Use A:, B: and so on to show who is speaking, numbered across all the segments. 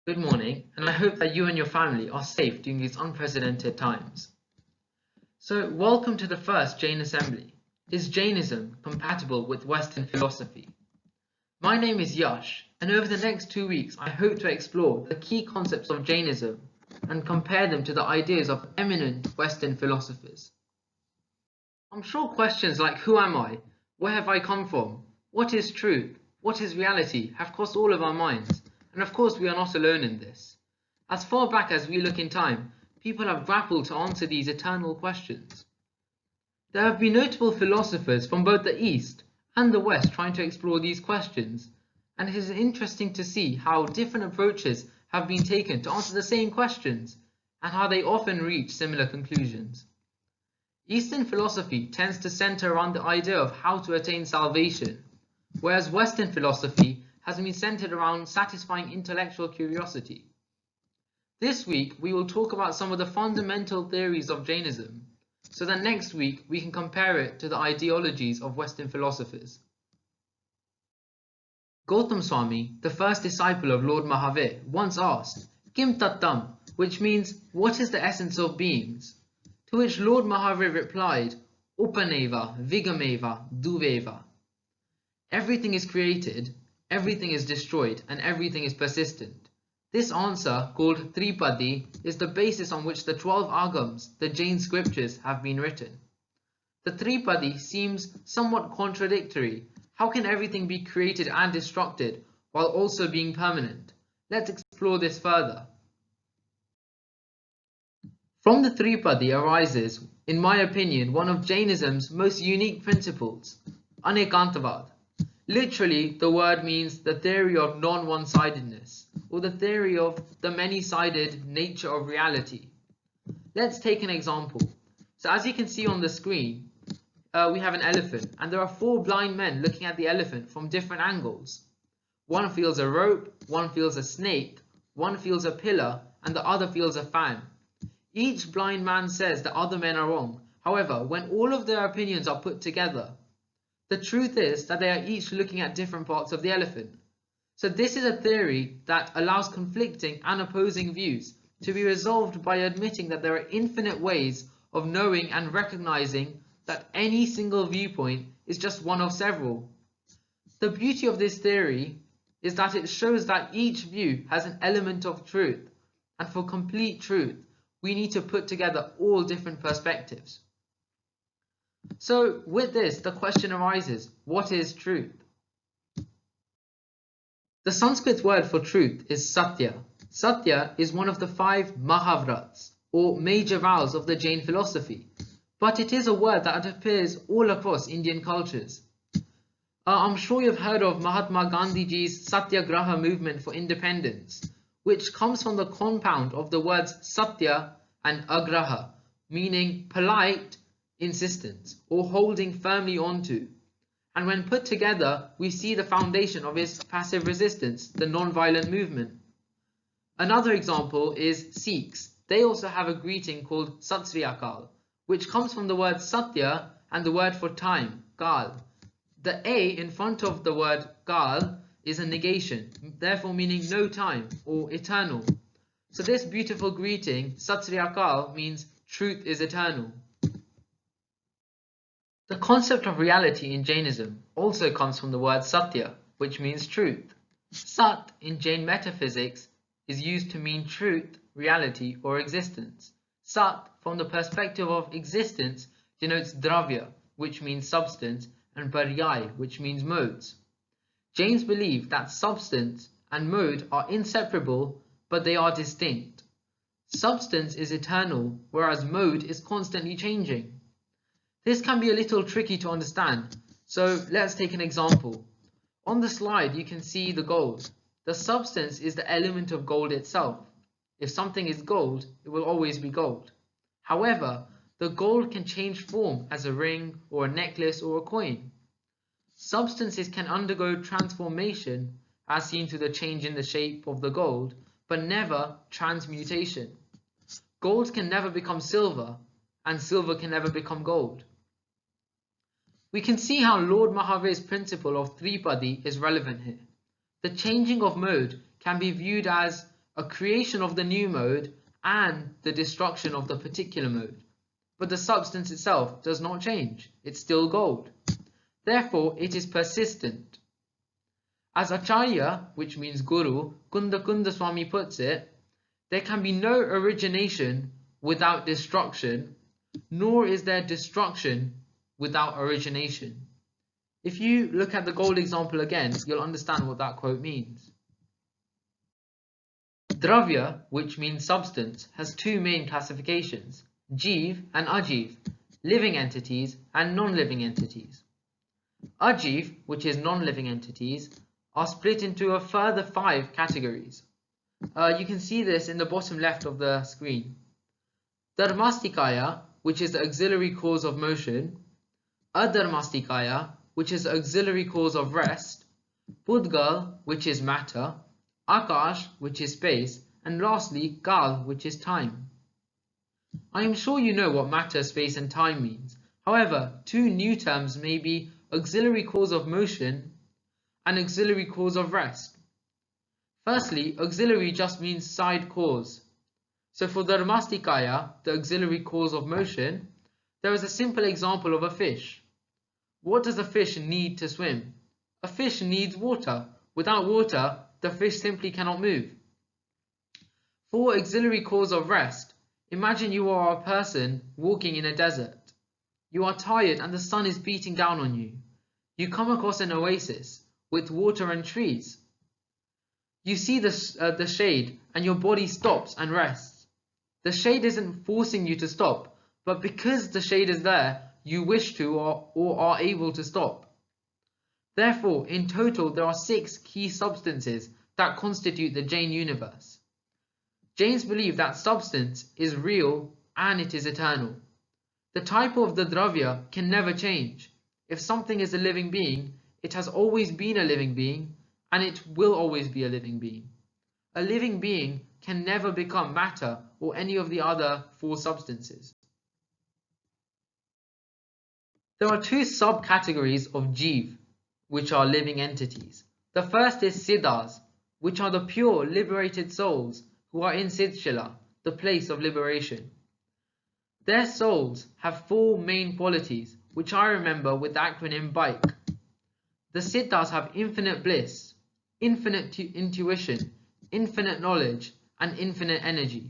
A: Good morning, and I hope that you and your family are safe during these unprecedented times. So, welcome to the first Jain Assembly. Is Jainism compatible with Western philosophy? My name is Yash, and over the next 2 weeks I hope to explore the key concepts of Jainism and compare them to the ideas of eminent Western philosophers. I'm sure questions like who am I, where have I come from, what is truth, what is reality have crossed all of our minds, and of course we are not alone in this. As far back as we look in time, people have grappled to answer these eternal questions. There have been notable philosophers from both the East and the West trying to explore these questions, and it is interesting to see how different approaches have been taken to answer the same questions, and how they often reach similar conclusions. Eastern philosophy tends to center around the idea of how to attain salvation, whereas Western philosophy has been centered around satisfying intellectual curiosity. This week, we will talk about some of the fundamental theories of Jainism, so that next week we can compare it to the ideologies of Western philosophers. Gautam Swami, the first disciple of Lord Mahavir, once asked, Kim Tattam, which means, what is the essence of beings? To which Lord Mahavir replied, Upaneva, Vigameva, Duveva. Everything is created, everything is destroyed, and everything is persistent. This answer, called Tripadi, is the basis on which the 12 Agams, the Jain scriptures, have been written. The Tripadi seems somewhat contradictory. How can everything be created and destructed while also being permanent? Let's explore this further. From the Tripadi arises, in my opinion, one of Jainism's most unique principles, Anekantavad. Literally, the word means the theory of non-one-sidedness, or the theory of the many-sided nature of reality. Let's take an example. So as you can see on the screen, we have an elephant, and there are 4 blind men looking at the elephant from different angles. One feels a rope, one feels a snake, one feels a pillar, and the other feels a fan. Each blind man says the other men are wrong. However, when all of their opinions are put together, the truth is that they are each looking at different parts of the elephant. So this is a theory that allows conflicting and opposing views to be resolved by admitting that there are infinite ways of knowing and recognizing that any single viewpoint is just one of several. The beauty of this theory is that it shows that each view has an element of truth, and for complete truth, we need to put together all different perspectives. So with this, the question arises, what is truth? The Sanskrit word for truth is Satya. Satya is one of the 5 Mahavrats, or major vows of the Jain philosophy, but it is a word that appears all across Indian cultures. I'm sure you've heard of Mahatma Gandhiji's Satyagraha movement for independence, which comes from the compound of the words Satya and Agraha, meaning polite insistence or holding firmly onto. And when put together, we see the foundation of his passive resistance, the non-violent movement. Another example is Sikhs. They also have a greeting called Sat Sri Akal, which comes from the word Satya and the word for time, Kal. The A in front of the word Kal is a negation, therefore meaning no time or eternal. So this beautiful greeting, Sat Sri Akal, means truth is eternal. The concept of reality in Jainism also comes from the word Satya, which means truth. Sat in Jain metaphysics is used to mean truth, reality, or existence. Sat, from the perspective of existence, denotes Dravya, which means substance, and Paryay, which means modes. Jains believe that substance and mode are inseparable, but they are distinct. Substance is eternal, whereas mode is constantly changing. This can be a little tricky to understand, so let's take an example. On the slide you can see the gold. The substance is the element of gold itself. If something is gold, it will always be gold. However, the gold can change form as a ring or a necklace or a coin. Substances can undergo transformation as seen through the change in the shape of the gold, but never transmutation. Gold can never become silver, and silver can never become gold. We can see how Lord Mahavir's principle of Tripadi is relevant here. The changing of mode can be viewed as a creation of the new mode and the destruction of the particular mode. But the substance itself does not change, it's still gold. Therefore, it is persistent. As Acharya, which means Guru, Kunda Swami puts it, there can be no origination without destruction, nor is there destruction without origination. If you look at the gold example again, you'll understand what that quote means. Dravya, which means substance, has two main classifications, Jiv and Ajiv, living entities and non-living entities. Ajiv, which is non-living entities, are split into a further 5 categories. You can see this in the bottom left of the screen. Dharmastikaya, which is the auxiliary cause of motion, Adharmastikaya, which is the auxiliary cause of rest, Pudgal, which is matter, Akash, which is space, and lastly, Kal, which is time. I am sure you know what matter, space, and time means. However, 2 new terms may be auxiliary cause of motion and auxiliary cause of rest. Firstly, auxiliary just means side cause. So for Dharmastikaya, the auxiliary cause of motion, there is a simple example of a fish. What does a fish need to swim? A fish needs water. Without water, the fish simply cannot move. For auxiliary cause of rest, imagine you are a person walking in a desert. You are tired and the sun is beating down on you. You come across an oasis with water and trees. You see the shade and your body stops and rests. The shade isn't forcing you to stop, but because the shade is there, you wish to or are able to stop. Therefore, in total, there are 6 key substances that constitute the Jain universe. Jains believe that substance is real and it is eternal. The type of the Dravya can never change. If something is a living being, it has always been a living being and it will always be a living being. A living being can never become matter or any of the other 4 substances. There are 2 subcategories of Jiv, which are living entities. The first is Siddhas, which are the pure, liberated souls who are in Siddhshila, the place of liberation. Their souls have 4 main qualities, which I remember with the acronym BIKE. The Siddhas have infinite bliss, infinite intuition, infinite knowledge, and infinite energy.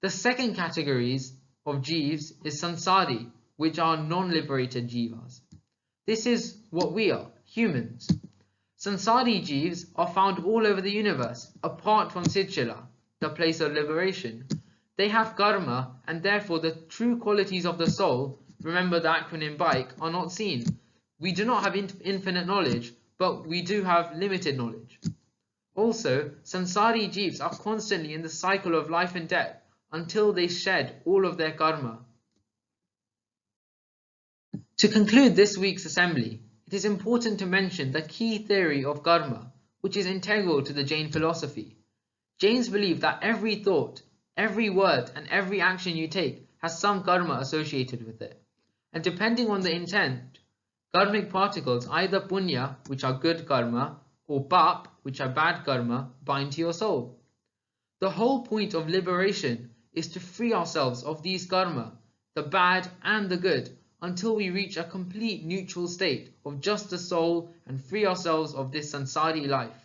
A: The second categories of Jivs is Sansari, which are non-liberated Jivas. This is what we are, humans. Sansari Jivs are found all over the universe, apart from Siddhshila, the place of liberation. They have karma, and therefore the true qualities of the soul, remember the acronym BIKE, are not seen. We do not have infinite knowledge, but we do have limited knowledge. Also, Sansari Jivs are constantly in the cycle of life and death until they shed all of their karma. To conclude this week's assembly, it is important to mention the key theory of karma, which is integral to the Jain philosophy. Jains believe that every thought, every word, and every action you take has some karma associated with it. And depending on the intent, karmic particles, either punya, which are good karma, or pap, which are bad karma, bind to your soul. The whole point of liberation is to free ourselves of these karma, the bad and the good, until we reach a complete neutral state of just the soul and free ourselves of this sansari life.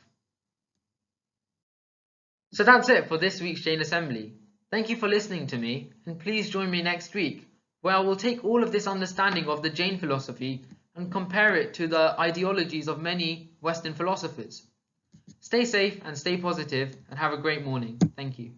A: So that's it for this week's Jain Assembly. Thank you for listening to me, and please join me next week, where I will take all of this understanding of the Jain philosophy and compare it to the ideologies of many Western philosophers. Stay safe and stay positive, and have a great morning. Thank you.